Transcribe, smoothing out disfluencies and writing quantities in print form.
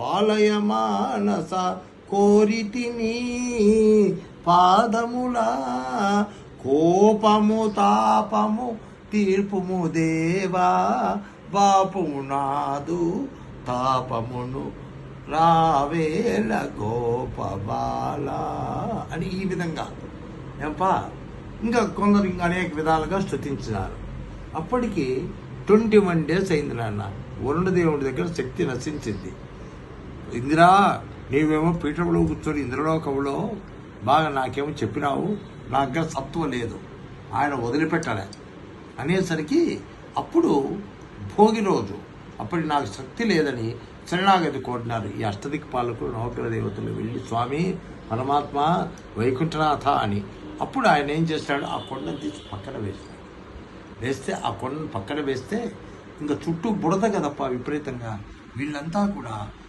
పాలయమానస కోరితిని పాదములా కోపము తాపము తీర్పుము దేవా బాపుము నాదు తాపమును రావేల గోపబాల అని ఈ విధంగా ఏంపా ఇంకా కొందరు ఇంకా అనేక విధాలుగా స్తుతించినారు. అప్పటికి 21 days అయింది నాన్న. వరుణదేవుడి దగ్గర శక్తి నశించింది. ఇందిరా నీవేమో పీఠంలో కూర్చొని ఇంద్రలోకంలో బాగా నాకేమో చెప్పినావు, నా దగ్గర సత్వం లేదు, ఆయన వదిలిపెట్టాలి అనేసరికి అప్పుడు భోగి రోజు అప్పటికి నాకు శక్తి లేదని శరణాగతి కోరినారు. ఈ అష్టదిక్పాలకులు నవగ్రహ దేవతలు వెళ్ళి స్వామి పరమాత్మ వైకుంఠనాథ అని. అప్పుడు ఆయన ఏం చేస్తాడు, ఆ కొండను తీసి పక్కన వేస్తే ఆ కొండను పక్కన వేస్తే ఇంకా చుట్టూ బుడద కదప్ప విపరీతంగా. వీళ్ళంతా కూడా